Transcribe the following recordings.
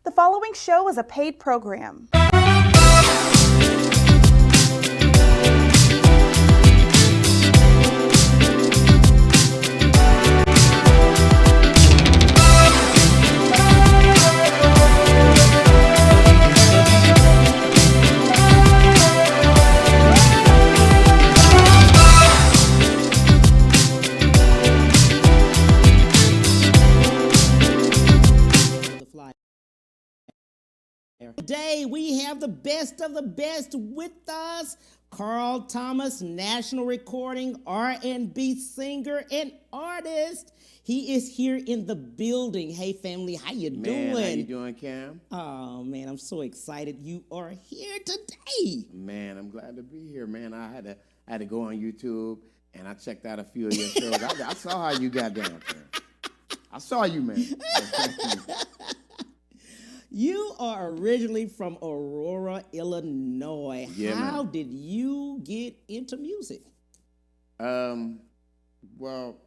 The following show is a paid program. Today we have the best of the best with us. Carl Thomas, national recording, R&B singer and artist. He is here in the building. Hey family, how you doing? Man, how you doing, Cam? Oh man, I'm so excited you are here today. Man, I'm glad to be here, man. I had to go on YouTube and I checked out a few of your shows. I saw how you got down there. I saw you, man. You are originally from Aurora, Illinois. Yeah, How man. did you get into music? Well,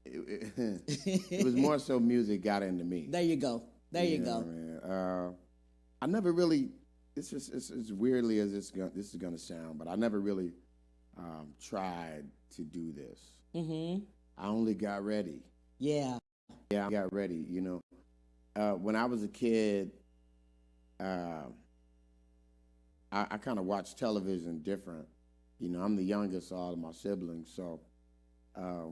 it was more so music got into me. There you go. There you go. Man. I never really. It's as weirdly as this is gonna sound, but I never really tried to do this. Mm-hmm. I only got ready. Yeah. Yeah, I got ready. You know. When I was a kid, I kind of watched television different. You know, I'm the youngest of all of my siblings, so I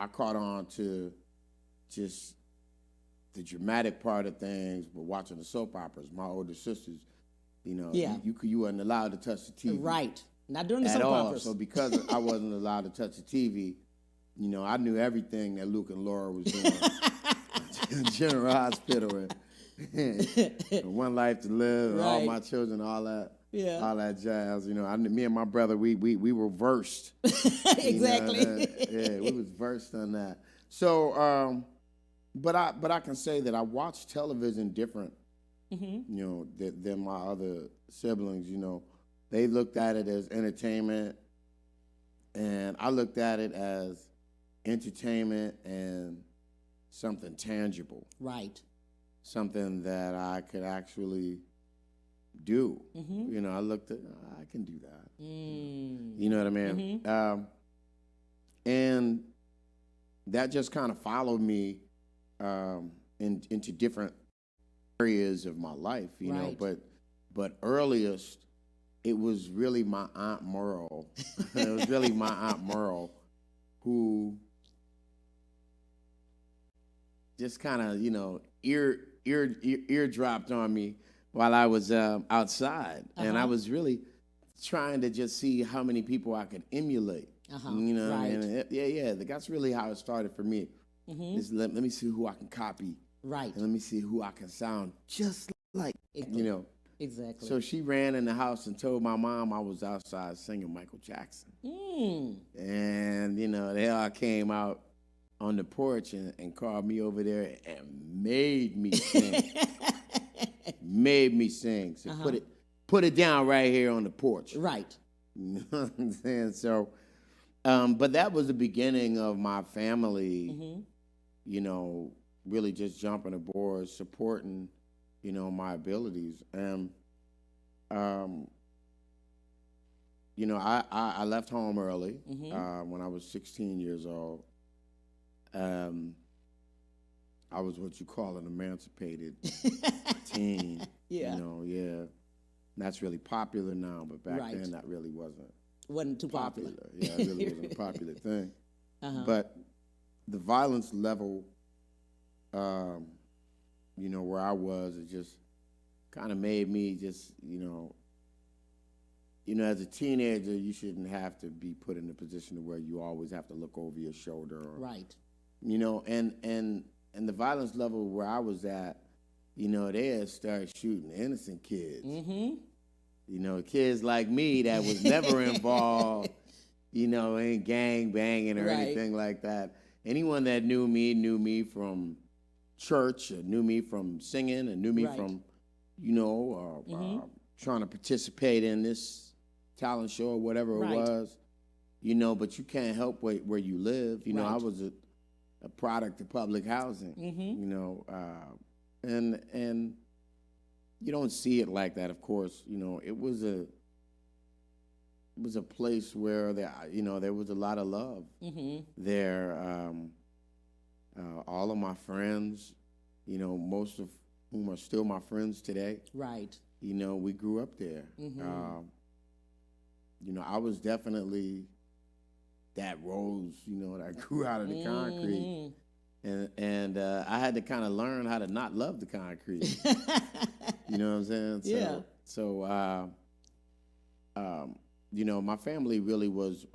caught on to just the dramatic part of things, but watching the soap operas. My older sisters, you know, Yeah. you weren't allowed to touch the TV. Right. Not during the At soap all. operas. So because I wasn't allowed to touch the TV, you know, I knew everything that Luke and Laura was doing. General Hospital and One Life to Live, and All Right. My Children, all that, Yeah. all that jazz. You know, me and my brother, we were versed. Exactly. You know, yeah, we was versed on that. So, but I can say that I watched television different, Mm-hmm. you know, than my other siblings. You know, they looked at it as entertainment, and I looked at it as entertainment and something tangible, Right. something that I could actually do. Mm-hmm. You know, I looked at, I can do that. Mm. You know what I mean? Mhm. And that just kind of followed me into different areas of my life, you know. Right. But earliest, it was really my Aunt Merle. It was really my Aunt Merle who just kind of, you know, ear dropped on me while I was outside, and I Uh-huh. was really trying to just see how many people I could emulate. Uh-huh. You know, Right. and yeah. That's really how it started for me. Mm-hmm. Just let me see who I can copy, Right. and let me see who I can sound just like. You know. Exactly. So she ran in the house and told my mom I was outside singing Michael Jackson, and you know they all came out on the porch and called me over there and made me sing. Made me sing. So put it down right here on the porch. Right. You know what I'm saying? So, but that was the beginning of my family, Mm-hmm. you know, really just jumping aboard, supporting, you know, my abilities. And, you know, I left home early when I was 16 years old. I was what you call an emancipated teen. Yeah. You know, yeah. That's really popular now, but back Right. then that really wasn't Wasn't too popular. Yeah, it really wasn't a popular thing. Uh-huh. But the violence level, you know, where I was, it just kind of made me just, you know, as a teenager, you shouldn't have to be put in a position where you always have to look over your shoulder. Or, Right. you know, and the violence level where I was at, you know, they had started shooting innocent kids. Mm-hmm. You know, kids like me that was never involved, you know, in gang banging or Right. anything like that. Anyone that knew me from church, or knew me from singing, and knew me Right. from, you know, trying to participate in this talent show or whatever Right. it was. You know, but you can't help where you live. You know, Right. a product of public housing. You know, and you don't see it like that. Of course, you know, it was a place where there was a lot of love there. All of my friends, you know, most of whom are still my friends today. Right. You know, we grew up there. You know, I was definitely that rose, you know, that grew out of the concrete. And I had to kind of learn how to not love the concrete. You know what I'm saying? Yeah. So, you know, my family really was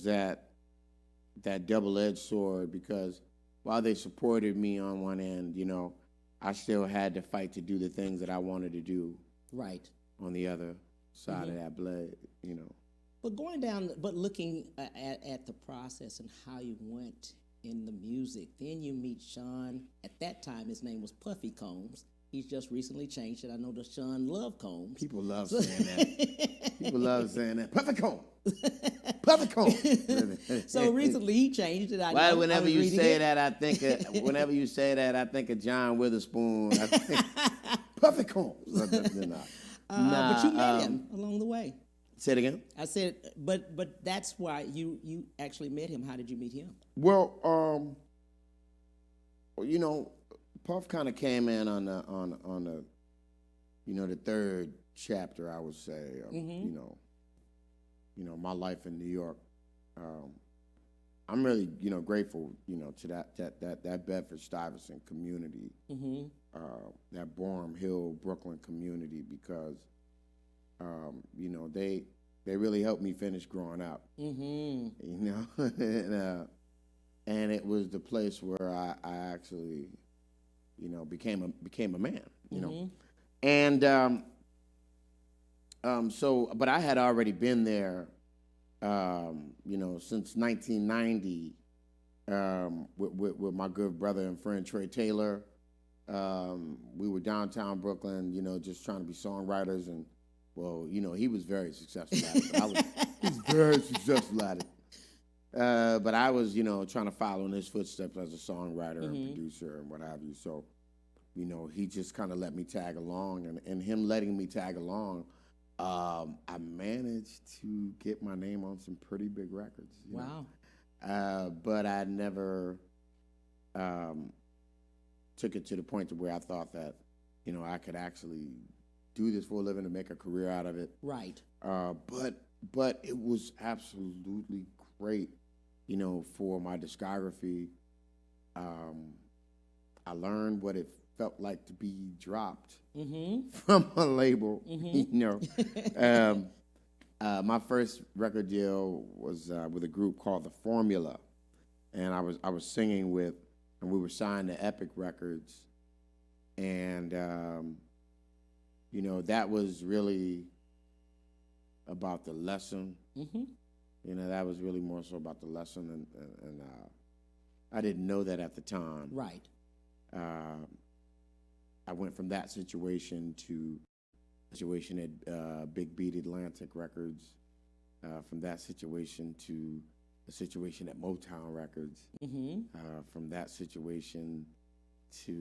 that double-edged sword, because while they supported me on one end, you know, I still had to fight to do the things that I wanted to do. Right. On the other side of that blade, you know. But looking at the process and how you went in the music, then you meet Sean. At that time, his name was Puffy Combs. He's just recently changed it. I know that Sean Love Combs. People love saying that. People love saying that. Puffy Combs. Puffy Combs. So recently he changed it. Whenever you say that, I think of John Witherspoon. I think Puffy Combs. But you met him along the way. Say it again. I said, but that's why you actually met him. How did you meet him? Well, you know, Puff kind of came in on the you know, the third chapter, I would say. You know, my life in New York. I'm really, you know, grateful, you know, to that Bedford-Stuyvesant community, that Boerum Hill, Brooklyn community, because you know, they really helped me finish growing up. You know, and it was the place where I actually, you know, became a man. You know, and so, but I had already been there, you know, since 1990, with my good brother and friend Trey Taylor. We were downtown Brooklyn, you know, just trying to be songwriters, and well, you know, he was very successful at it. He was very successful at it. But I was, you know, trying to follow in his footsteps as a songwriter and producer and what have you. So, you know, he just kind of let me tag along, and him letting me tag along, I managed to get my name on some pretty big records. Wow. But I never took it to the point to where I thought that, you know, I could actually do this for a living and make a career out of it. Right. But it was absolutely great, you know, for my discography. I learned what it felt like to be dropped from a label, you know. My first record deal was with a group called The Formula, and I was singing with, and we were signed to Epic Records, and you know, that was really about the lesson. You know, that was really more so about the lesson, and I didn't know that at the time. Right. I went from that situation to a situation at Big Beat Atlantic Records, from that situation to a situation at Motown Records, from that situation to,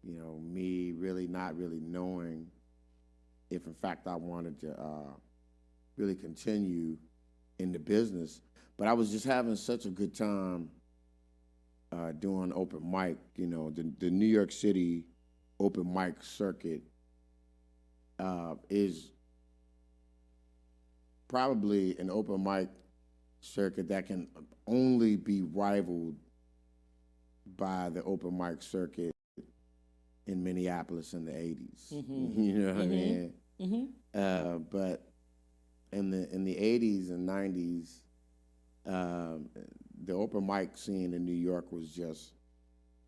you know, me really not really knowing if in fact I wanted to really continue in the business. But I was just having such a good time doing open mic. You know, the New York City open mic circuit is probably an open mic circuit that can only be rivaled by the open mic circuit in Minneapolis in the 80s. You know what I mean? But in the 80s and 90s, the open mic scene in New York was just,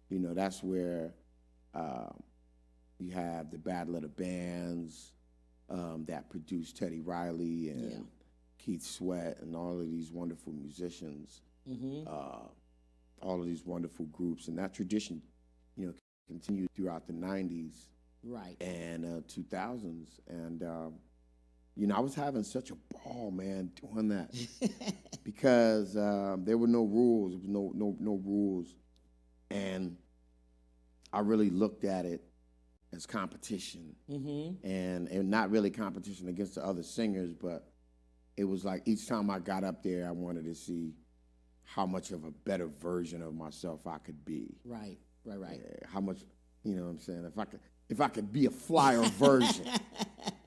you know, that's where you have the Battle of the Bands that produced Teddy Riley and Keith Sweat and all of these wonderful musicians, all of these wonderful groups. And that tradition, you know, continued throughout the 90s right. and 2000s. And, I was having such a ball, man, doing that because there were no rules. There was no rules, and I really looked at it as competition, and not really competition against the other singers, but it was like each time I got up there, I wanted to see how much of a better version of myself I could be. Right. How much, you know what I'm saying? If I could be a flyer version,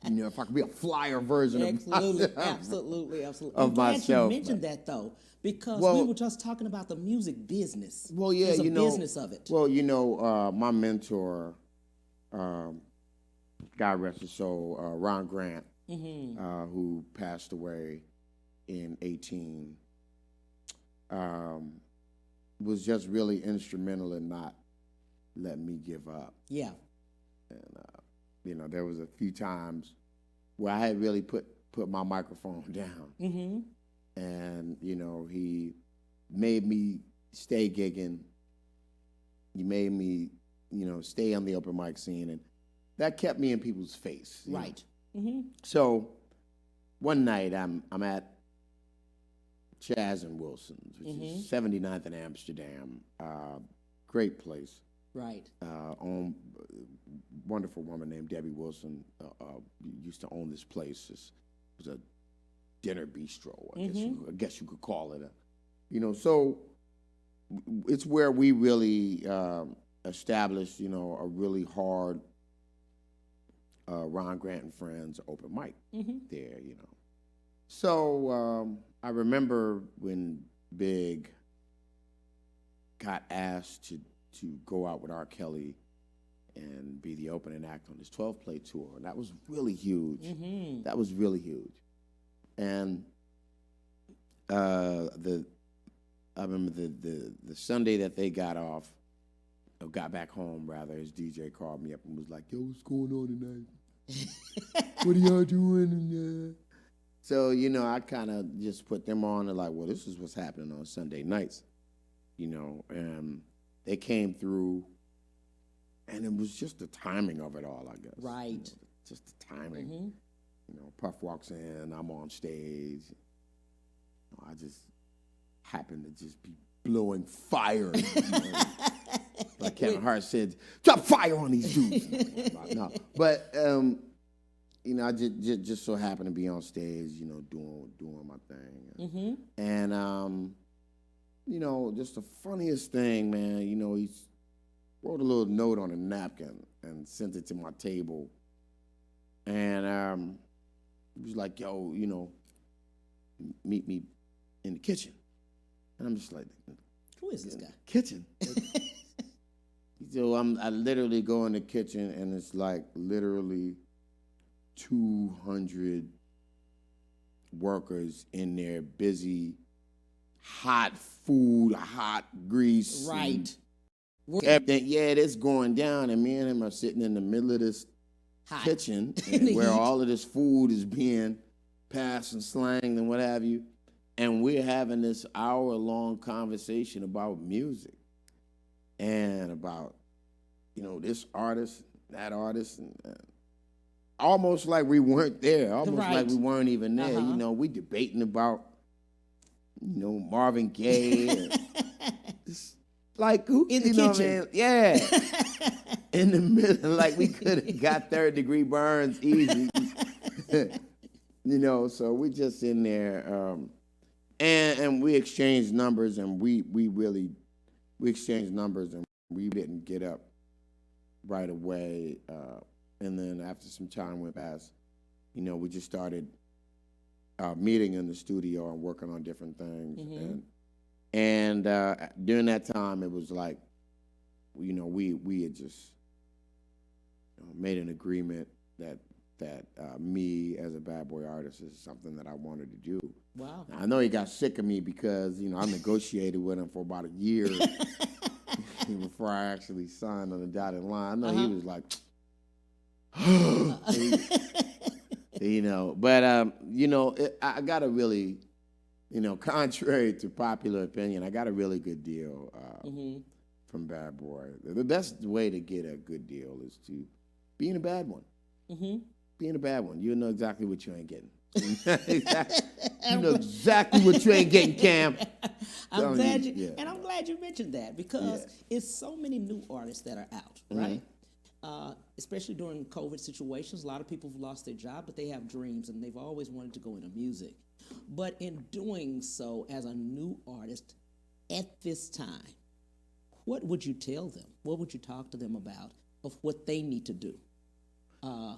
if I could be a flyer version of myself. Absolutely. Of I'm glad myself. you mentioned that, though, because Well, we were just talking about the music business. Well, yeah, There's a business of it. Well, my mentor, God rest his soul, Ron Grant, who passed away in 18, was just really instrumental in not letting me give up. Yeah. And there was a few times where I had really put my microphone down, and he made me stay gigging. He made me stay on the open mic scene, and that kept me in people's face. Right. So one night I'm at Chaz and Wilson's, which is 79th and Amsterdam. Great place. Right. Owned wonderful woman named Debbie Wilson used to own this place. It was a dinner bistro, I guess you could call it. So it's where we really established, a really hard Ron Grant and Friends open mic there, So I remember when Big got asked to go out with R. Kelly and be the opening act on his 12-play tour, and that was really huge. That was really huge. And I remember the Sunday that they got back home rather, his DJ called me up and was like, "Yo, what's going on tonight? What are y'all doing?" So, I kind of just put them on and like, well, this is what's happening on Sunday nights, and they came through, and it was just the timing of it all, I guess. Right. Just the timing. Puff walks in, I'm on stage. I just happen to just be blowing fire. Like Kevin Hart said, drop fire on these dudes. No. But, I just so happened to be on stage, doing my thing. And, just the funniest thing, man, he wrote a little note on a napkin and sent it to my table. And he was like, "Yo, meet me in the kitchen." And I'm just like, who is this guy? Kitchen? So I literally go in the kitchen, and it's like literally 200 workers in there busy, hot food, hot grease. Right. Everything, it's going down, and me and him are sitting in the middle of this kitchen where all of this food is being passed and slanged and what have you, and we're having this hour-long conversation about music and about, this artist, that artist, and almost like we weren't there, almost like we weren't even there. We debating about, Marvin Gaye. And like who in the kitchen? Man? Yeah. In the middle, like we could have got third-degree burns easy. So we just in there, and we exchanged numbers, and we exchanged numbers, and we didn't get up right away. And then after some time went past, we just started meeting in the studio and working on different things. And during that time, it was like, we had just made an agreement that me as a bad boy artist is something that I wanted to do. Wow. Now, I know he got sick of me because, I negotiated with him for about a year before I actually signed on the dotted line. I know he was like, but, I got a really, contrary to popular opinion, I got a really good deal from Bad Boy. The best way to get a good deal is to be in a bad one. being a bad one. You'll know exactly what you ain't getting. You know exactly what you ain't getting, Cam. I'm glad you, yeah. and I'm glad you mentioned that because it's so many new artists that are out, right? Especially during COVID situations, a lot of people have lost their job, but they have dreams and they've always wanted to go into music. But in doing so, as a new artist at this time, what would you tell them? What would you talk to them about of what they need to do?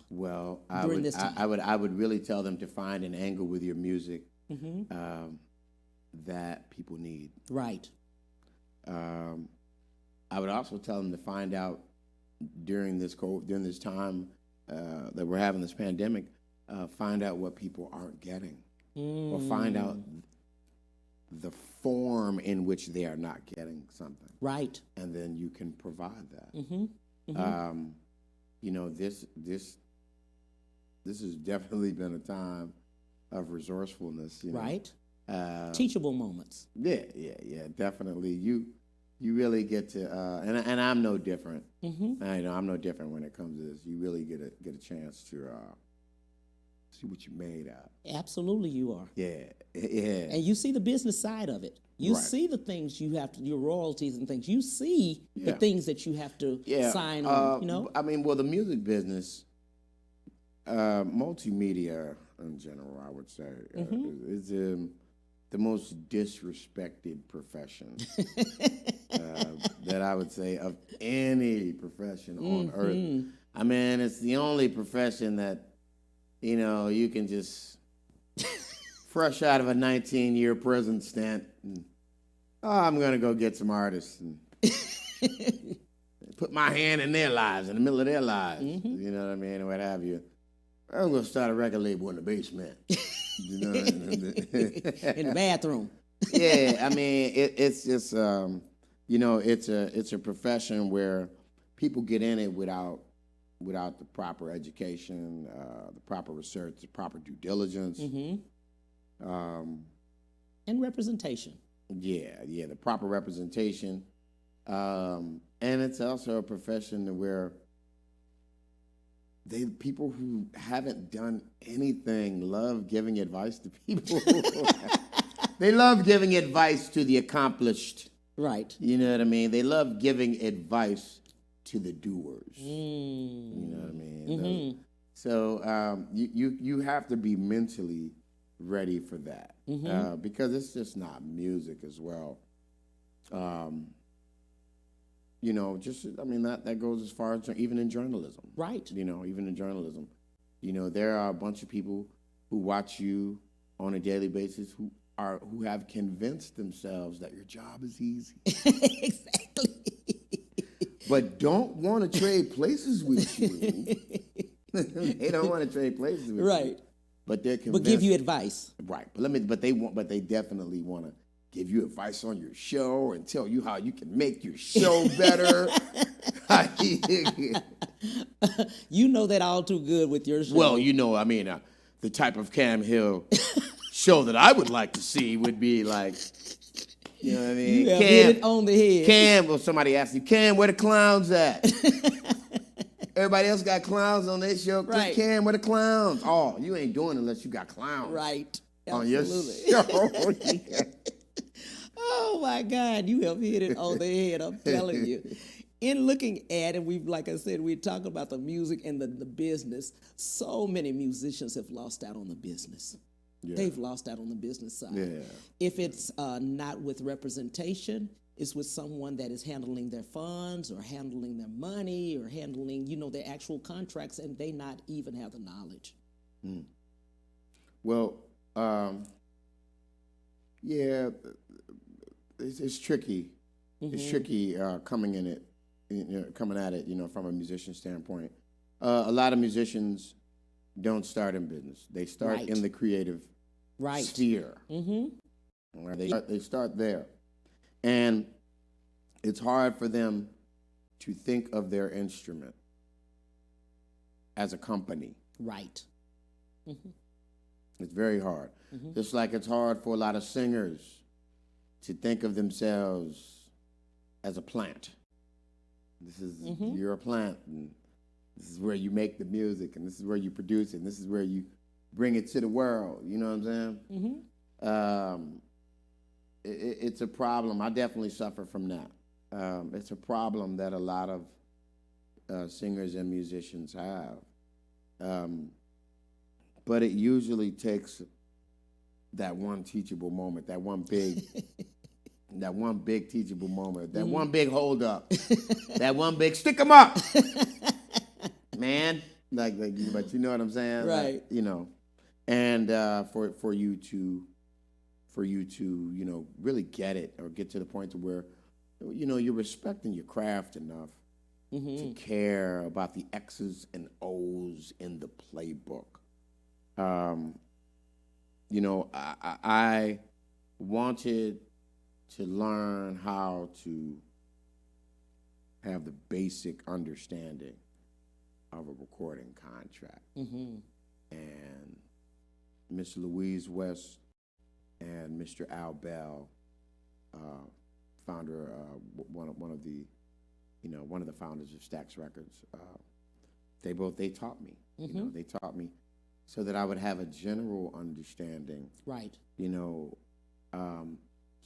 Well, during this time? I would really tell them to find an angle with your music that people need. Right. I would also tell them to find out during this time that we're having this pandemic, find out what people aren't getting, or find out the form in which they are not getting something. Right. And then you can provide that. You know, this has definitely been a time of resourcefulness. You know? Right. Teachable moments. Yeah, definitely. You really get to, and I'm no different. I'm no different when it comes to this. You really get a chance to see what you made out. Absolutely, you are. Yeah. And you see the business side of it. You see the things you have to, your royalties and things. You see the things that you have to sign on. You know. I mean, well, the music business, multimedia in general, I would say, is the most disrespected profession that I would say of any profession on earth. I mean, it's the only profession that, you know, you can just fresh out of a 19-year prison stint, and, I'm going to go get some artists and put my hand in their lives, in the middle of their lives, you know what I mean, or what have you. I'm going to start a record label in the basement. You know, in the bathroom. Yeah, I mean, it's just, you know, it's a profession where people get in it without the proper education, the proper research, the proper due diligence, and representation. Yeah, the proper representation, and it's also a profession where people who haven't done anything love giving advice to people. They love giving advice to the accomplished. Right. You know what I mean? They love giving advice to the doers. You know what I mean? So you have to be mentally ready for that because it's just not music as well. You know, that goes as far as even in journalism. Right. You know, even in journalism. You know, there are a bunch of people who watch you on a daily basis who have convinced themselves that your job is easy. Exactly. But don't want to trade places with you. They don't want to trade places with you. Right. But they're convinced. But give you advice. Right. But they definitely want to give you advice on your show and tell you how you can make your show better. You know that all too good with your show. Well, you know, I mean, the type of Cam Hill show that I would like to see would be like, you know what I mean? You have hit it on the head. Cam, well, somebody asked you, Cam, where the clowns at? Everybody else got clowns on their show. Right. Cam, where the clowns? Oh, you ain't doing it unless you got clowns. Right. On your Absolutely. show. Yeah. Oh my God, you have hit it on the head, I'm telling you. In looking at it, like I said, we talk about the music and the business. So many musicians have lost out on the business. Yeah. They've lost out on the business side. Yeah. If it's not with representation, it's with someone that is handling their funds or handling their money or handling, their actual contracts, and they not even have the knowledge. Well, yeah, it's tricky. It's tricky coming at it, from a musician standpoint. A lot of musicians don't start in business; they start in the creative sphere. They start there, and it's hard for them to think of their instrument as a company. Right. It's very hard. Just like it's hard for a lot of singers to think of themselves as a plant. You're a plant, and This is where you make the music, and this is where you produce it, and this is where you bring it to the world. You know what I'm saying? Mm-hmm. It's a problem. I definitely suffer from that. It's a problem that a lot of singers and musicians have. But it usually takes that one teachable moment, that one big teachable moment, that one big hold up, that one big stick 'em up, man. Like, but you know what I'm saying, right? Like, you know, and for you to really get it or get to the point to where you're respecting your craft enough to care about the X's and O's in the playbook. I wanted to learn how to have the basic understanding of a recording contract. And Miss Louise West and Mr. Al Bell, founder, one of the founders of Stax Records, they taught me. They taught me so that I would have a general understanding, right?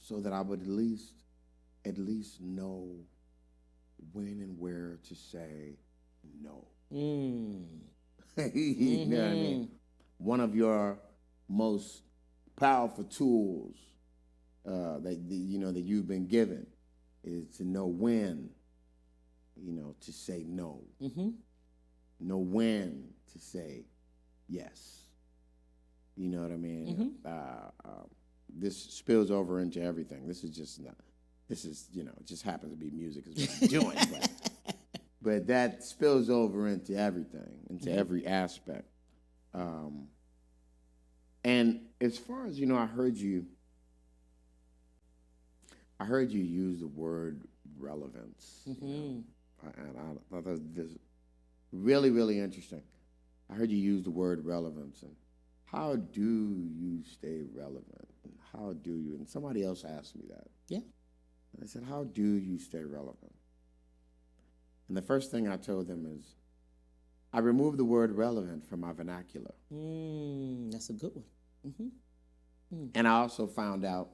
So that I would at least know when and where to say no. You know what I mean? One of your most powerful tools that you've been given is to know when, to say no. Know when to say yes. You know what I mean? This spills over into everything. It just happens to be music is what I'm doing. But that spills over into everything, into every aspect. And as far as, I heard you use the word relevance. And I thought that was really, really interesting. I heard you use the word relevance, and how do you stay relevant? And how do you? And somebody else asked me that. Yeah. And I said, how do you stay relevant? And the first thing I told them is, I removed the word relevant from my vernacular. That's a good one. And I also found out,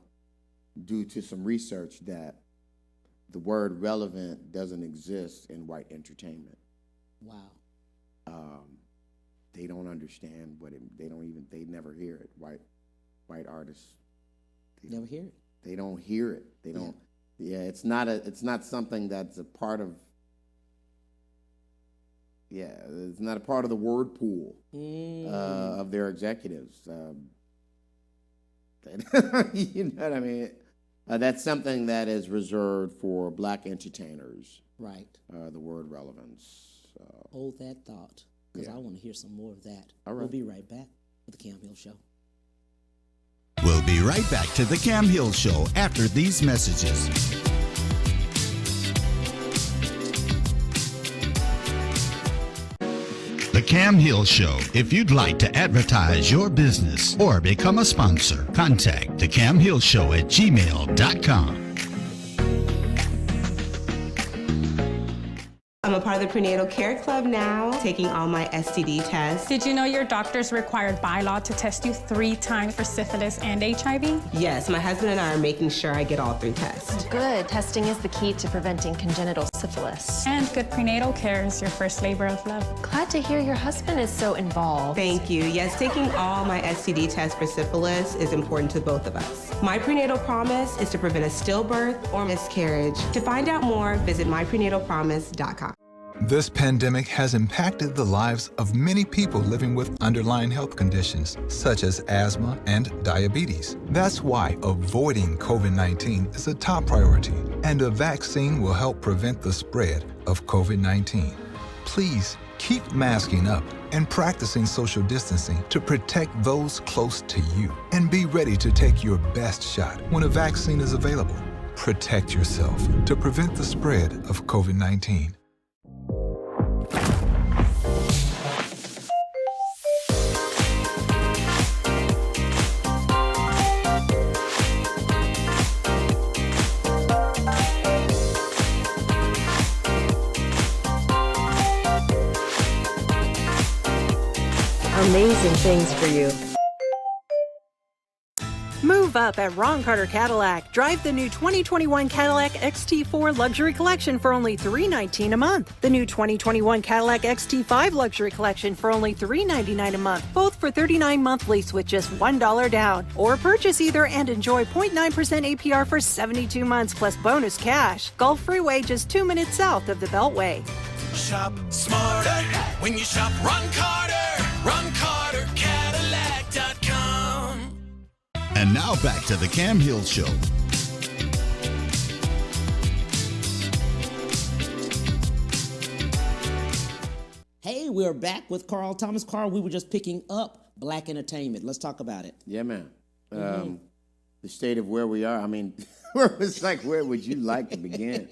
due to some research, that the word relevant doesn't exist in white entertainment. Wow. They don't understand they never hear it. White artists. Never hear it. They don't hear it. They don't. Yeah, it's not something that's a part of. Yeah, it's not a part of the word pool of their executives. You know what I mean? That's something that is reserved for black entertainers. Right. The word relevance. Hold that thought, because I want to hear some more of that. All right. We'll be right back with the Cam Hill Show. We'll be right back to the Cam Hill Show after these messages. The Cam Hill Show. If you'd like to advertise your business or become a sponsor, contact the Cam Hill Show at gmail.com. I'm a part of the Prenatal Care Club now, taking all my STD tests. Did you know your doctor's required by law to test you 3 times for syphilis and HIV? Yes, my husband and I are making sure I get all 3 tests. Good. Testing is the key to preventing congenital syphilis. And good prenatal care is your first labor of love. Glad to hear your husband is so involved. Thank you. Yes, taking all my STD tests for syphilis is important to both of us. My prenatal promise is to prevent a stillbirth or miscarriage. To find out more, visit myprenatalpromise.com. This pandemic has impacted the lives of many people living with underlying health conditions, such as asthma and diabetes. That's why avoiding COVID-19 is a top priority, and a vaccine will help prevent the spread of COVID-19. Please keep masking up and practicing social distancing to protect those close to you, and be ready to take your best shot when a vaccine is available. Protect yourself to prevent the spread of COVID-19. amazing things for you. Move up at Ron Carter Cadillac. Drive the new 2021 Cadillac XT4 Luxury Collection for only $319 a month. The new 2021 Cadillac XT5 Luxury Collection for only $399 a month. Both for 39-month lease with just $1 down. Or purchase either and enjoy 0.9% APR for 72 months plus bonus cash. Gulf Freeway just 2 minutes south of the Beltway. Shop smarter when you shop Ron Carter. RonCarterCadillac.com. And now back to the Cam Hill Show. Hey, we're back with Carl Thomas. Carl, we were just picking up Black entertainment. Let's talk about it. Yeah, man. The state of where we are. I mean, it's like, where would you like to begin?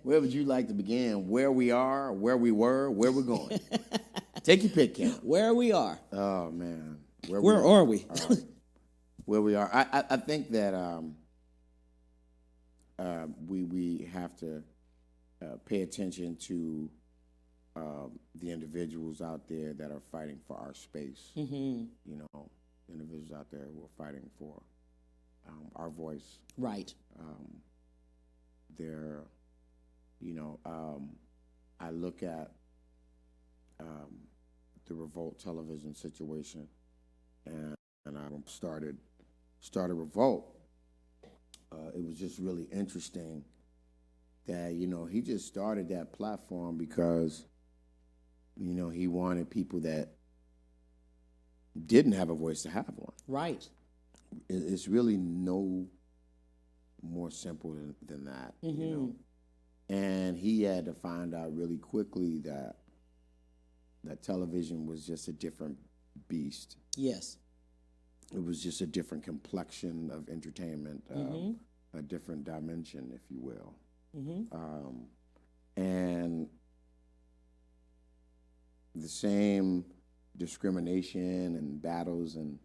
Where would you like to begin? Where we are, where we were, where we're going. Take your pick, Cam. Where we are. Oh, man. Where are we? Where we are. I think that we have to pay attention to the individuals out there that are fighting for our space. Mm-hmm. You know, individuals out there who are fighting for our voice. Right. They're, you know, I look at the Revolt television situation, and I started Revolt. It was just really interesting that, you know, he just started that platform because, you know, he wanted people that didn't have a voice to have one. Right. It's really no more simple than that, mm-hmm. you know. And he had to find out really quickly that television was just a different beast. Yes. It was just a different complexion of entertainment, a different dimension, if you will. Mm-hmm. And the same discrimination and battles and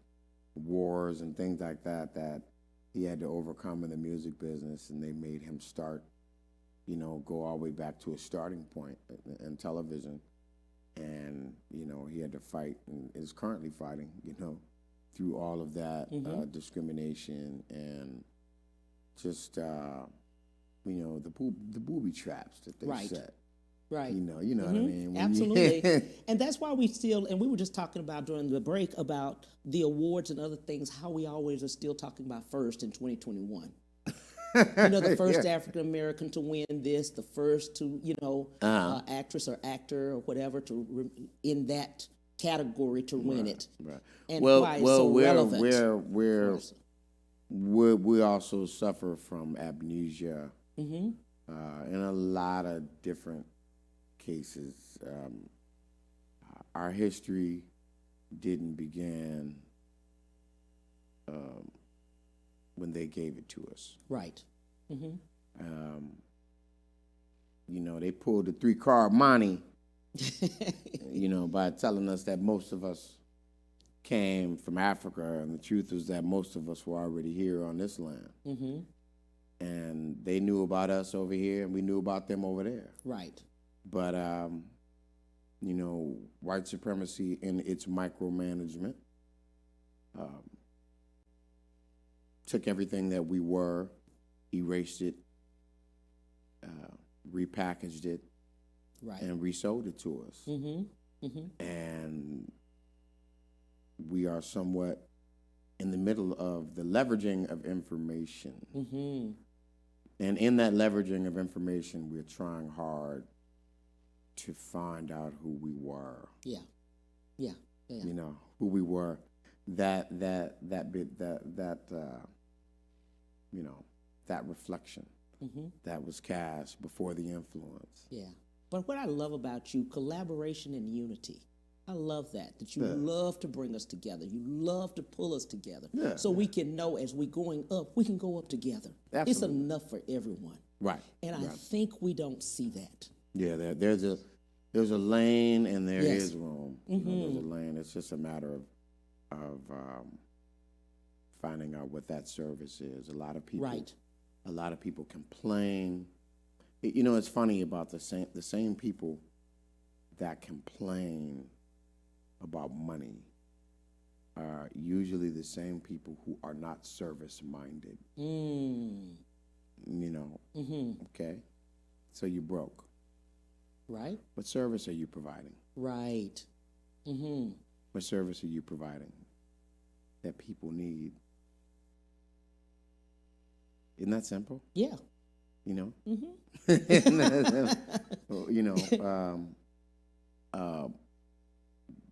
wars and things like that he had to overcome in the music business, and they made him start, you know, go all the way back to a starting point in television. And, you know, he had to fight and is currently fighting, you know, through all of that discrimination and just, you know, the booby traps that they set. Right. You know what I mean? Absolutely. And that's why we still, and we were just talking about during the break about the awards and other things, how we always are still talking about first in 2021. You know, the first African American to win this, the first to, you know, actress or actor or whatever in that category to win it. Right. And why it's so relevant. We also suffer from amnesia Mm-hmm. in a lot of different cases. Our history didn't begin when they gave it to us. Right. Mm-hmm. You know, they pulled the 3-card money, you know, by telling us that most of us came from Africa, and the truth is that most of us were already here on this land. Mm-hmm. And they knew about us over here, and we knew about them over there. Right. But, you know, white supremacy in its micromanagement took everything that we were, erased it, repackaged it, right, and resold it to us. Mm-hmm. Mm-hmm. And we are somewhat in the middle of the leveraging of information. Mm-hmm. And in that leveraging of information, we're trying hard to find out who we were. Yeah. You know, who we were. That you know, that reflection that was cast before the influence. Yeah. But what I love about you, collaboration and unity. I love that you love to bring us together. You love to pull us together. Yeah. So we can know as we're going up, we can go up together. Absolutely. It's enough for everyone. Right. And I think we don't see that. Yeah, there's a lane and there is room. Mm-hmm. You know, there's a lane. It's just a matter of finding out what that service is. A lot of people complain. You know, it's funny about the same people that complain about money are usually the same people who are not service-minded. You know, okay? So you're broke. Right. What service are you providing? Right. What service are you providing that people need? Isn't that simple? Yeah. You know?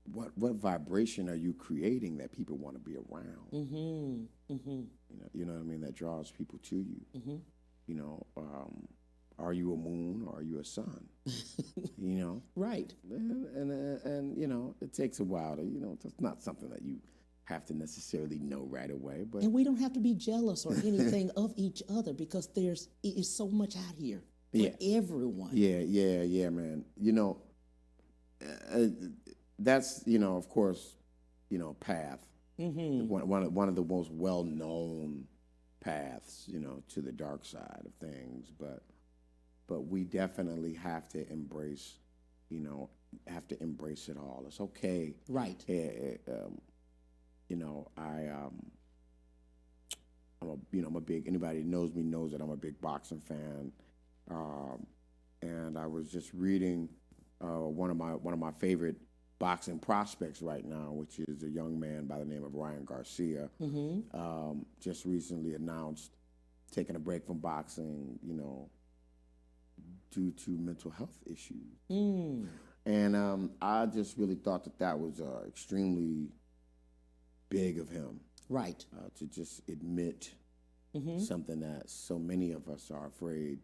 What vibration are you creating that people want to be around? You know what I mean? That draws people to you. You know, are you a moon or are you a sun? You know? Right. And you know, it takes a while to, you know, it's not something that you have to necessarily know right away. But and we don't have to be jealous or anything of each other because it is so much out here for everyone. Yeah, man. You know, that's, you know, of course, you know, path. One of the most well-known paths, you know, to the dark side of things. But we definitely have to embrace, you know, it all. It's okay. Right. You know, I'm a big, anybody who knows me knows that I'm a big boxing fan. And I was just reading one of my favorite boxing prospects right now, which is a young man by the name of Ryan Garcia. Just recently announced taking a break from boxing, you know, due to mental health issues. And I just really thought that was extremely big of him. Right. To just admit something that so many of us are afraid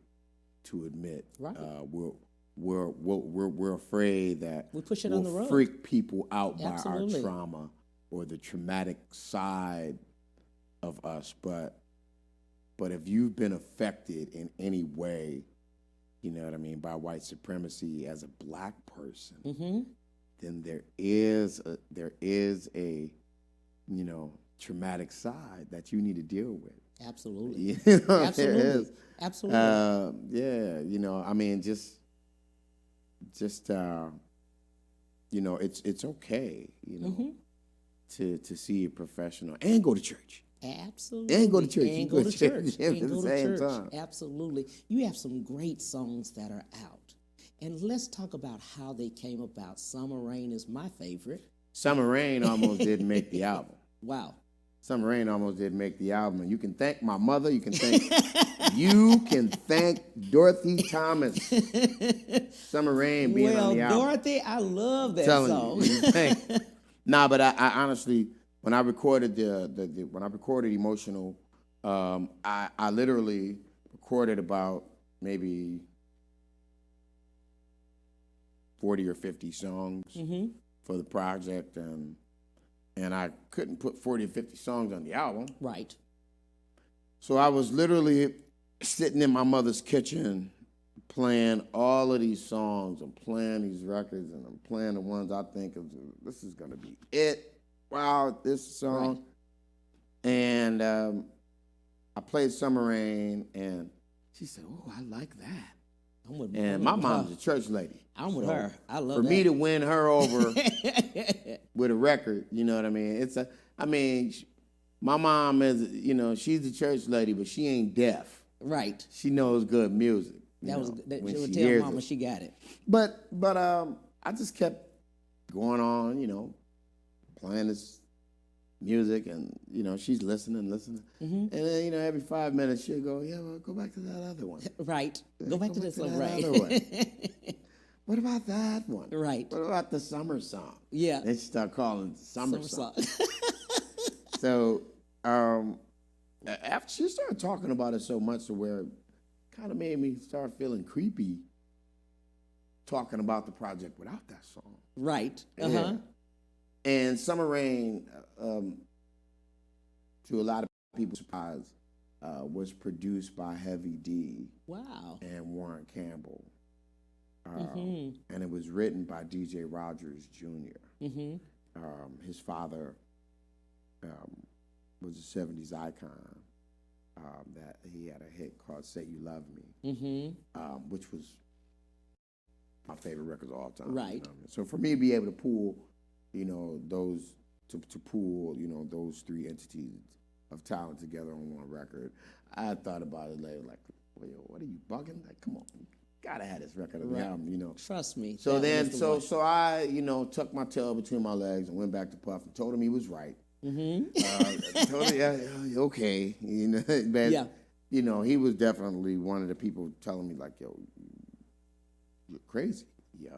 to admit. Right. We're afraid that we push it on the road. Freak people out Absolutely. by our trauma or the traumatic side of us. But if you've been affected in any way, you know what I mean, by white supremacy as a black person, then there is a you know, traumatic side that you need to deal with. Absolutely. You know, Absolutely. there is. Absolutely. Yeah, you know, I mean, just you know, it's okay, you know, to see a professional and go to church. Absolutely. And go to church. And go to church. At the same time. Absolutely. You have some great songs that are out. And let's talk about how they came about. Summer Rain is my favorite. Summer Rain almost didn't make the album. Wow. Summer Rain almost didn't make the album. And you can thank my mother. You can thank Dorothy Thomas. Summer Rain being on the album. Dorothy, I love that song. Nah, but I honestly, when I recorded when I recorded Emotional, I literally recorded about maybe 40 or 50 songs for the project, and I couldn't put 40 or 50 songs on the album. Right. So I was literally sitting in my mother's kitchen playing all of these songs and playing these records, and I'm playing the ones I think of, this is going to be it. Wow, this song. Right. And I played Summer Rain, and she said, "Oh, I like that." And my mom's a church lady. I'm with her. I love for that. me to win her over with a record, you know what I mean? My mom is, you know, she's a church lady, but she ain't deaf. Right. She knows good music. She would tell mama she got it. But I just kept going on, you know, playing this music, and you know, she's listening, and then, you know, every 5 minutes she'll go, "Yeah, well, go back to that other one." Right. Go back to this one, right? Other one. What about that one? Right. What about the summer song? Yeah. They start calling it the summer song. So after she started talking about it so much to where it kind of made me start feeling creepy talking about the project without that song. Right. Yeah. And Summer Rain, to a lot of people's surprise, was produced by Heavy D. Wow. And Warren Campbell. And it was written by DJ Rogers Jr. His father was a 70s icon. That he had a hit called "Say You Love Me," which was my favorite record of all time. Right. You know what I mean? So for me to be able to pull, you know, those to pool, those three entities of talent together on one record. I thought about it later, like, well, what are you bugging? Like, come on, you gotta have this record on the album, Trust me. So then, so I, tucked my tail between my legs and went back to Puff and told him he was right. Told him, yeah, okay, but he was definitely one of the people telling me like, yo, you're crazy. Yeah,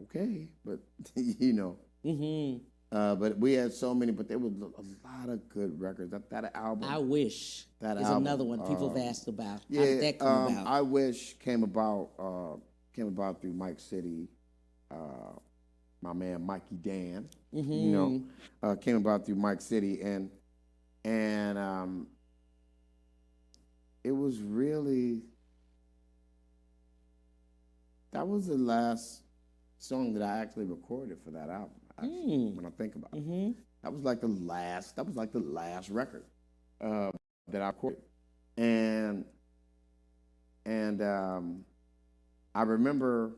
okay, but but we had so many, but there was a lot of good records. That album. I Wish that is album, another one people have asked about. Yeah, how did that come about? I Wish came about through Mike City, my man Mikey Dan. Came about through Mike City, and it was really, that was the last song that I actually recorded for that album. When I think about it, that was like the last record that I recorded, and I remember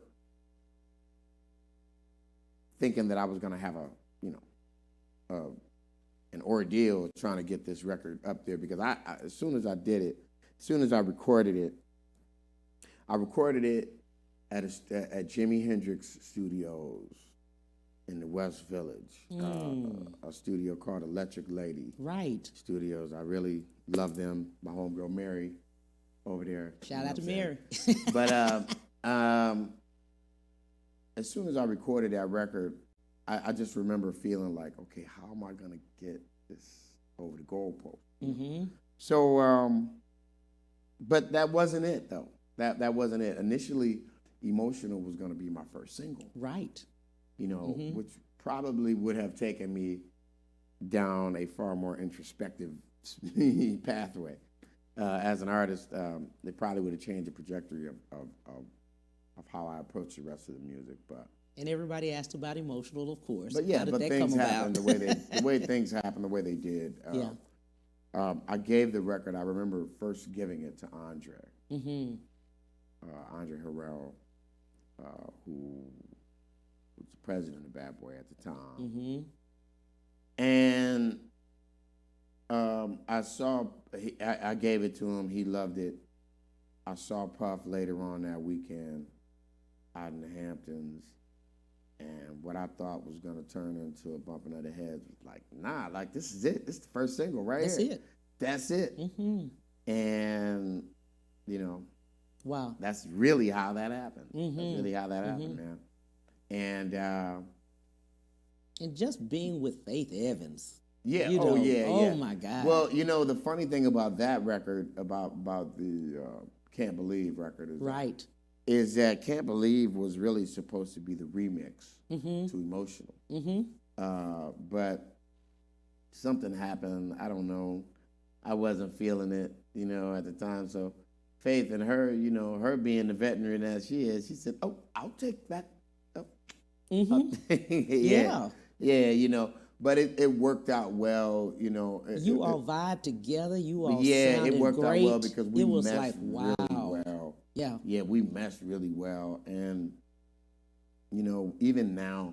thinking that I was gonna have an ordeal trying to get this record up there, because I as soon as I did it, as soon as I recorded it at Jimi Hendrix Studios in the West Village, a studio called Electric Lady Studios. I really love them. My homegirl Mary over there. Shout out to Mary. But as soon as I recorded that record, I just remember feeling like, okay, how am I gonna get this over the goalpost? So, but that wasn't it though. That wasn't it. Initially, Emotional was gonna be my first single. Right. Which probably would have taken me down a far more introspective pathway. As an artist, it probably would have changed the trajectory of how I approach the rest of the music. And everybody asked about Emotional, of course. But yeah, how did but that things come happened about? the way things happened the way they did. I gave the record. I remember first giving it to Andre. Andre Harrell, who was the president of Bad Boy at the time. And I gave it to him. He loved it. I saw Puff later on that weekend out in the Hamptons, and what I thought was going to turn into a bumping of the heads was like, nah, like this is it. This is the first single right here. That's it. And, wow, that's really how that happened. That's really how that happened, man. And just being with Faith Evans. Yeah. Oh my God. Well, the funny thing about that record, about the Can't Believe record, is that Can't Believe was really supposed to be the remix to Emotional. But something happened. I don't know. I wasn't feeling it, at the time. So Faith and her, her being the veteran that she is, she said, "Oh, I'll take that." Oh. Yeah. But it worked out well, You all vibe together. You all it worked great. out well because we meshed like, wow. really well. Yeah, we meshed really well, and even now,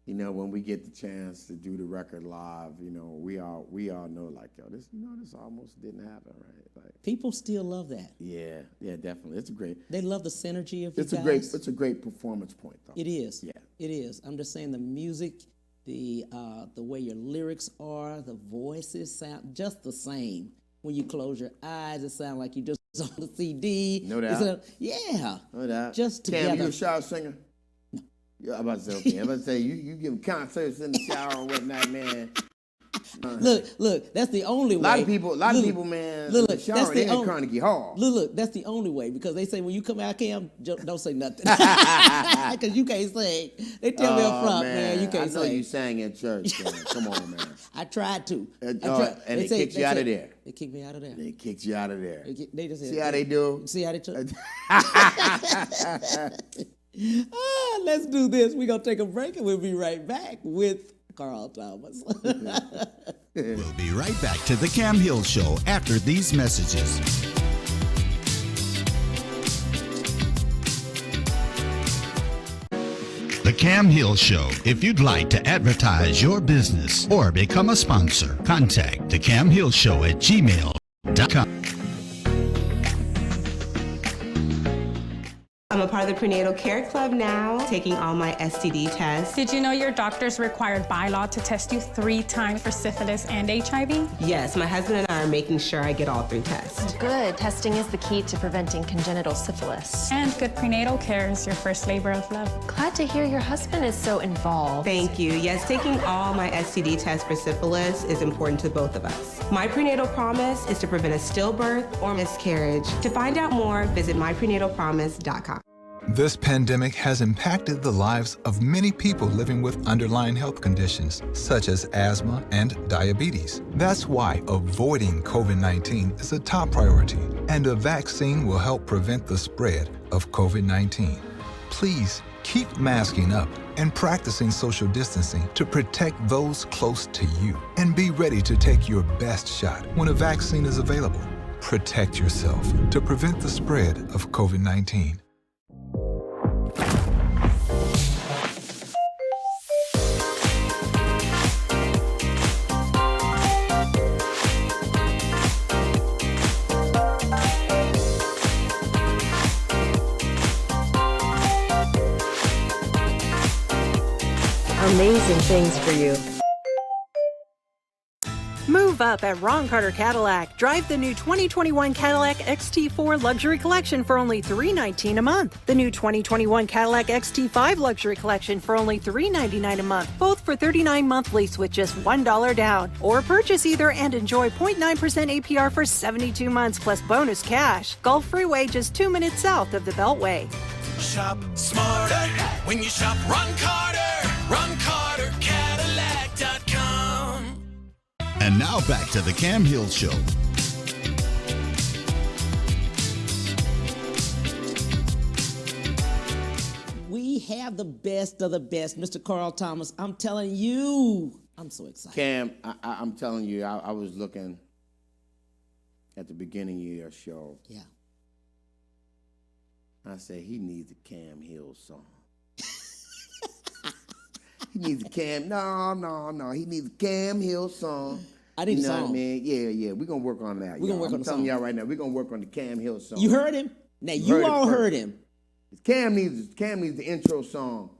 when we get the chance to do the record live, we all know like, yo, this almost didn't happen, right? Like, people still love that. Yeah, definitely. It's a great. They love the synergy of you guys. It's a great performance point, though. It is. Yeah, it is. I'm just saying the music. The way your lyrics are, the voices sound just the same. When you close your eyes, it sounds like you just on the CD. No doubt. No doubt. Just together. together. You a shower singer? No. Yeah, I'm about to say, okay. I'm about to say, you give concerts in the shower and whatnot, man. Look, that's the only way. A lot of people, man, in the shower, they ain't trying to get hard. Look, that's the only way, because they say when you come out, Cam, don't say nothing. Because you can't sing. They tell me up front, man, you can't sing. I know you sang in church, man. Come on, man. I tried to. And they kicked you out of there. They kicked me out of there. They kicked you out of there. They just said, see how they do? See how they took? Let's do this. We're going to take a break, and we'll be right back with Carl Thomas. We'll be right back to the Cam Hill Show after these messages. The Cam Hill Show. If you'd like to advertise your business or become a sponsor, contact the Cam Hill Show at gmail.com. I'm a part of the Prenatal Care Club now, taking all my STD tests. Did you know your doctor's required by law to test you 3 times for syphilis and HIV? Yes, my husband and I are making sure I get all 3 tests. Good. Testing is the key to preventing congenital syphilis. And good prenatal care is your first labor of love. Glad to hear your husband is so involved. Thank you. Yes, taking all my STD tests for syphilis is important to both of us. My prenatal promise is to prevent a stillbirth or miscarriage. To find out more, visit myprenatalpromise.com. This pandemic has impacted the lives of many people living with underlying health conditions, such as asthma and diabetes. That's why avoiding COVID-19 is a top priority, and a vaccine will help prevent the spread of COVID-19. Please keep masking up and practicing social distancing to protect those close to you, and be ready to take your best shot when a vaccine is available. Protect yourself to prevent the spread of COVID-19. Amazing things for you. Move up at Ron Carter Cadillac. Drive the new 2021 Cadillac XT4 Luxury Collection for only $319 a month. The new 2021 Cadillac XT5 Luxury Collection for only $399 a month. Both for 39 monthlies with just $1 down. Or purchase either and enjoy 0.9% APR for 72 months plus bonus cash. Gulf Freeway just 2 minutes south of the Beltway. Shop smarter when you shop Ron Carter. RonCarterCadillac.com. And now back to the Cam Hill Show. We have the best of the best, Mr. Carl Thomas. I'm telling you, I'm so excited. Cam, I'm telling you, I was looking at the beginning of your show. Yeah. I said, he needs a Cam Hill song. He needs a Cam. No. He needs a Cam Hill song. I need a song. You know what I mean? Yeah. We're going to work on that. We're going to work on the song. I'm telling y'all right now, we're going to work on the Cam Hill song. You heard him? Now, you all heard him. Cam needs the intro song.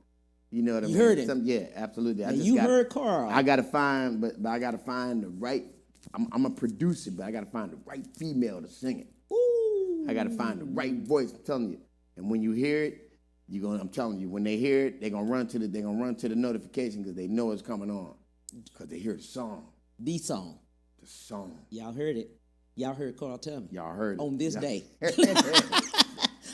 You know what I mean? You heard him? Yeah, absolutely. Now, you heard Carl. I got to find, but I got to find the right, I'm a producer, but I got to find the right female to sing it. Ooh. I got to find the right voice, I'm telling you. And when you hear it, I'm telling you, when they hear it, they're gonna run to the notification because they know it's coming on. Because they hear the song. The song. The song. Y'all heard it. Y'all heard Carl tell me. Y'all heard it. On this day.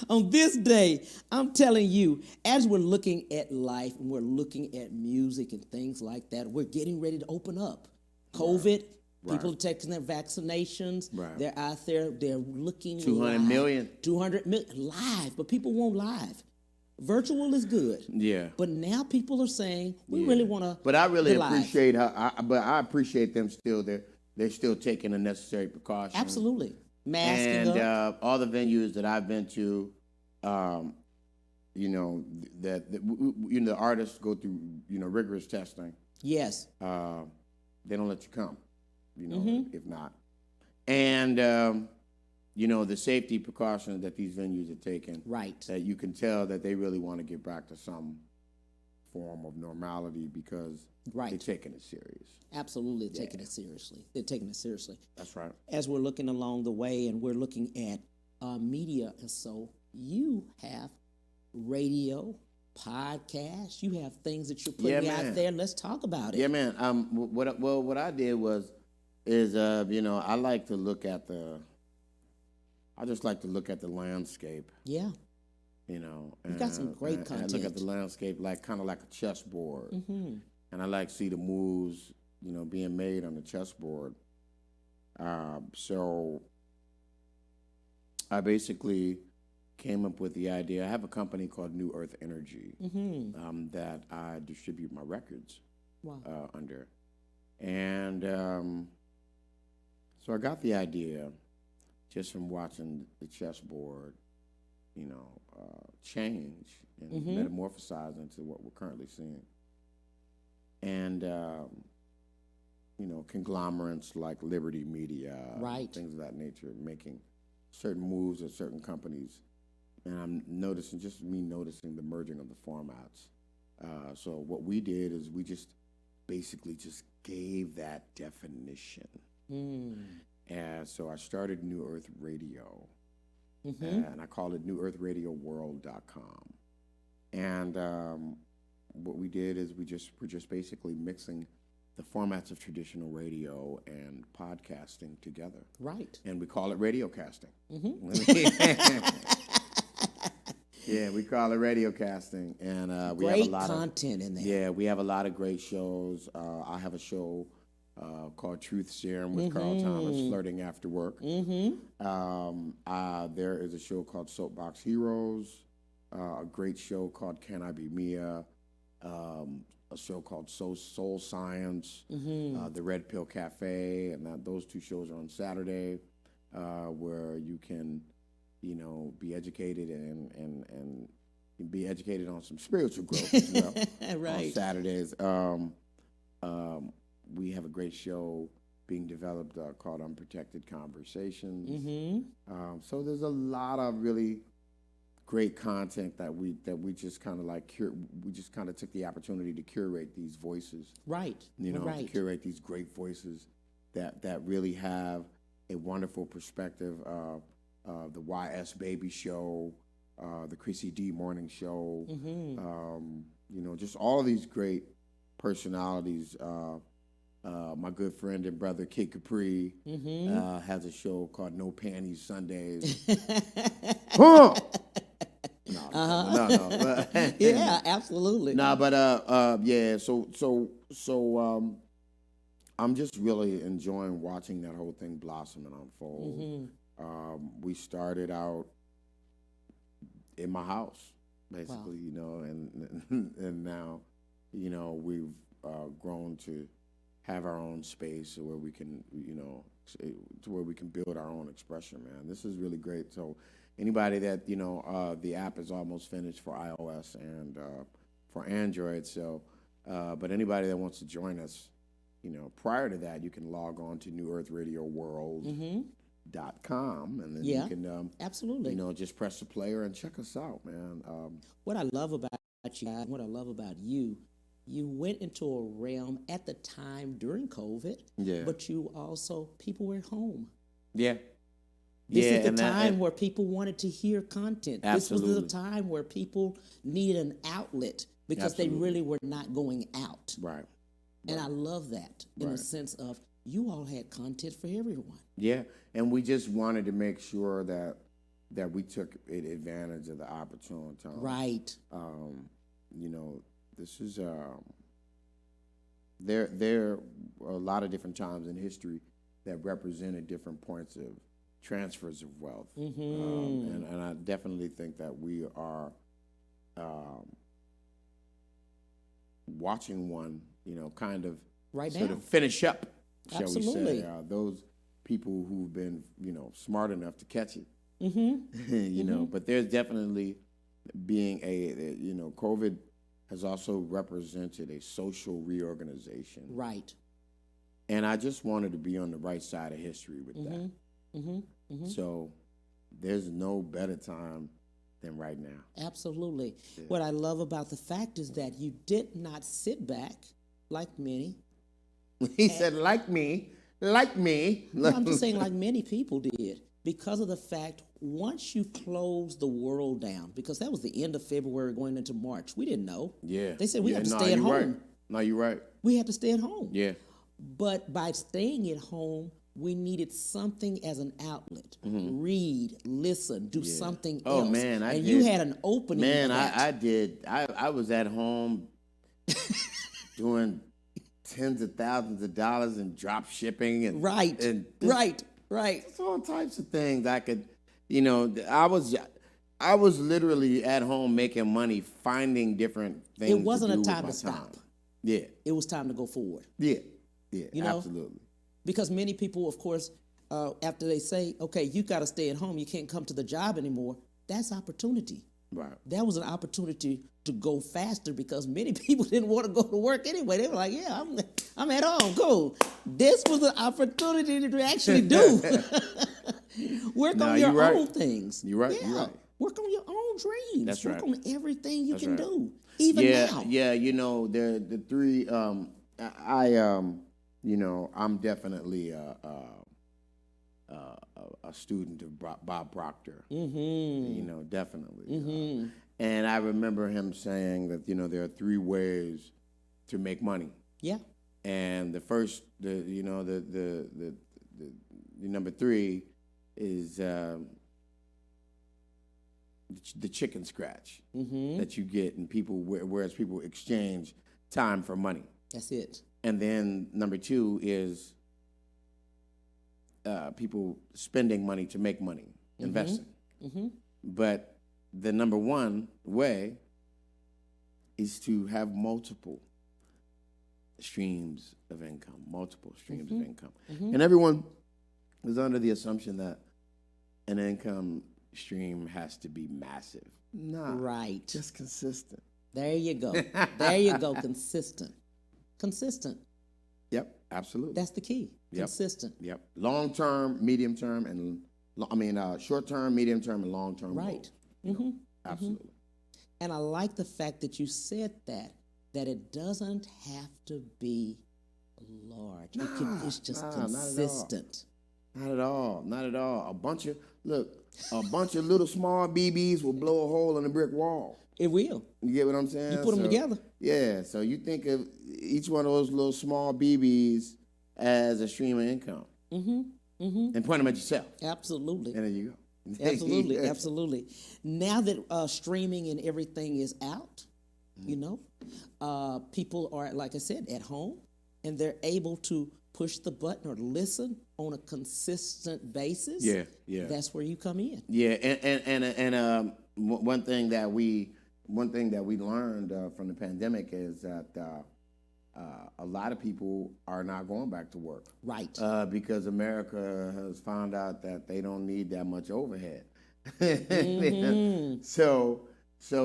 On this day, I'm telling you, as we're looking at life and we're looking at music and things like that, we're getting ready to open up. COVID, people are taking their vaccinations. Right. They're out there, they're looking 200 live. million. 200 million live, but people won't live. Virtual is good. Yeah. But now people are saying, we really want to. But I really appreciate I appreciate them still. They're still taking the necessary precautions. Absolutely. Masking up. All the venues that I've been to, the artists go through, rigorous testing. Yes. They don't let you come, if not. And, the safety precautions that these venues are taking. Right. That you can tell that they really want to get back to some form of normality because they're taking it serious. Absolutely, taking it seriously. They're taking it seriously. That's right. As we're looking along the way and we're looking at media, and so you have radio, podcasts, you have things that you're putting out there. Let's talk about it. Yeah, man. What I did is I like to look at the landscape. Yeah. You've got some great content. I look at the landscape kind of like a chessboard. Mm-hmm. And I like to see the moves, being made on the chessboard. So I basically came up with the idea. I have a company called New Earth Energy that I distribute my records under. And so I got the idea just from watching the chessboard change and metamorphosize into what we're currently seeing. And, conglomerates like Liberty Media, Right. things of that nature, making certain moves at certain companies. And I'm noticing the merging of the formats. So what we did is we just basically just gave that definition. And so I started New Earth Radio, and I called it newearthradioworld.com. And what we did is we're just basically mixing the formats of traditional radio and podcasting together. Right. And we call it radiocasting. Yeah, we call it radiocasting, and we have a lot of content in there. Yeah, we have a lot of great shows. I have a show called Truth Serum with Carl Thomas, Flirting After Work. There is a show called Soapbox Heroes, a great show called Can I Be Mia, a show called Soul Science, the Red Pill Cafe, and those two shows are on Saturday, where you can, be educated and be educated on some spiritual growth as well. Right. On Saturdays. We have a great show being developed called Unprotected Conversations. So there's a lot of really great content that we just kind of we just kind of took the opportunity to curate these voices. Right. To curate these great voices that really have a wonderful perspective. The YS Baby Show, the Chrissy D Morning Show, just all of these great personalities. My good friend and brother Kid Capri has a show called No Panties Sundays. No. Yeah, absolutely. No, but yeah. So I'm just really enjoying watching that whole thing blossom and unfold. We started out in my house, basically, and now, we've grown to have our own space where we can, to where we can build our own expression, man. This is really great. So anybody that, the app is almost finished for iOS and for Android. So, but anybody that wants to join us, prior to that, you can log on to newearthradioworld.com, and then you can absolutely just press the player and check us out, man. What I love about you, what I love about you went into a realm at the time during COVID, but you also, people were at home. This is the time where people wanted to hear content. Absolutely. This was the time where people needed an outlet because they really were not going out. Right. And I love that in a sense of you all had content for everyone. Yeah, and we just wanted to make sure that we took advantage of the opportunity. Right. This is there are a lot of different times in history that represented different points of transfers of wealth, and I definitely think that we are watching one, kind of sort of finish up, shall we say, those people who've been, smart enough to catch it, But there's definitely being COVID has also represented a social reorganization. Right. And I just wanted to be on the right side of history with that. So there's no better time than right now. Absolutely. Yeah. What I love about the fact is that you did not sit back like many. He said, like me. No, I'm just saying like many people did, because of the fact once you close the world down, because that was the end of February going into March, we didn't know. Yeah. They said we had to stay at home. Right. No, you're right. We had to stay at home. Yeah. But by staying at home, we needed something as an outlet. Read, listen, do something else. Oh, man. You had an opening. Man, I did. I was at home doing tens of thousands of dollars in drop shipping. And right. All types of things I could, I was literally at home making money, finding different things. It wasn't to do a time to with my stop. Time. Yeah. It was time to go forward. Yeah, absolutely. Because many people, of course, after they say, okay, you got to stay at home, you can't come to the job anymore, That's opportunity. Right. That was an opportunity to go faster because many people didn't want to go to work anyway. They were like, yeah, I'm at home, cool. This was an opportunity to actually do. Work on your own things. You're right. Yeah. You're right. Work on your own dreams. That's Work right. on everything you That's can right. do, even now. Yeah, you know, the three, you know, I'm definitely a student of Bob Proctor. Mm-hmm. You know, definitely. Mm-hmm. And I remember him saying that, you know, there are three ways to make money. Yeah. And the first, the number three is the chicken scratch that you get, and whereas people exchange time for money. That's it. And then number two is people spending money to make money, investing. Mm-hmm. But the number one way is to have multiple streams of income, And everyone is under the assumption that an income stream has to be massive. Nah, Right. just consistent. There you go. There you go. Consistent. Yep, absolutely. That's the key. Yep. Consistent. Yep. Long term, medium term, and short term, medium term, and long term. Right. Mm-hmm. Absolutely. And I like the fact that you said that it doesn't have to be large. It's just consistent. Not at all. A bunch of little small BBs will blow a hole in a brick wall. It will. You get what I'm saying? You put them together. Yeah. So you think of each one of those little small BBs as a stream of income. And point them at yourself. Absolutely. And there you go. Absolutely. Now that streaming and everything is out, you know, people are, like I said, at home, and they're able to push the button or listen on a consistent basis. Yeah. That's where you come in. Yeah, and one thing that we learned from the pandemic is that a lot of people are not going back to work. Right. Because America has found out that they don't need that much overhead. So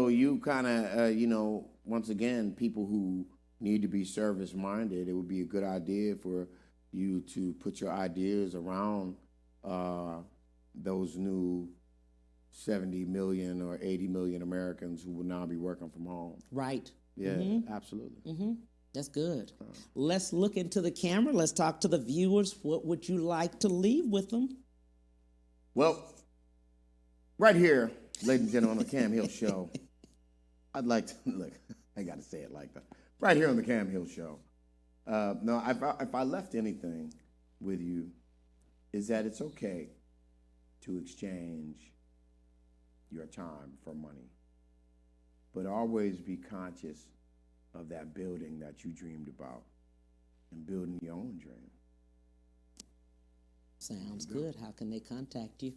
you kind of, once again, people who need to be service-minded, it would be a good idea for you to put your ideas around those new 70 million or 80 million Americans who will now be working from home. Right. Yeah, absolutely. That's good. Let's look into the camera. Let's talk to the viewers. What would you like to leave with them? Well, right here, ladies and gentlemen, on the Cam Hill Show, I'd like to, look, I got to say it like that. Right here on the Cam Hill Show. No, if I left anything with you, is that it's okay to exchange your time for money, but always be conscious of that building that you dreamed about and building your own dream. Sounds good. How can they contact you?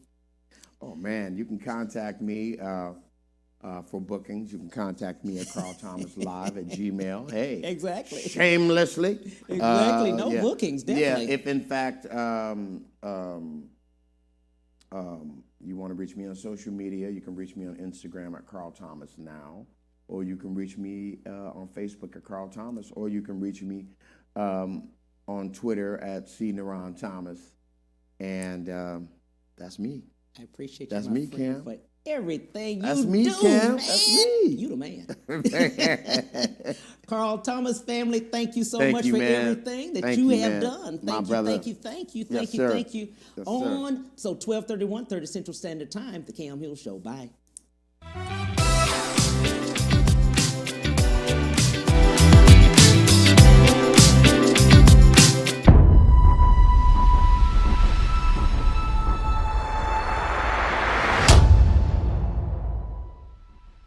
Oh, man, you can contact me for bookings. You can contact me at carlthomaslive@gmail. Hey. Exactly. Shamelessly. Exactly. No bookings, definitely. Yeah, if in fact you want to reach me on social media, you can reach me on Instagram at Carl Thomas Now, or you can reach me on Facebook at Carl Thomas, or you can reach me on Twitter at C. Thomas, and that's me. I appreciate That's you, my me, friend, Cam. for everything That's you me, do, Cam. man. That's me. You the man. Carl Thomas family, thank you so Thank much you, for man. everything that Thank you you, have man. done. My Thank brother. you. Yes, sir. Thank you. Yes, sir. On 12:31, 30 Central Standard Time, the Cam Hill Show. Bye.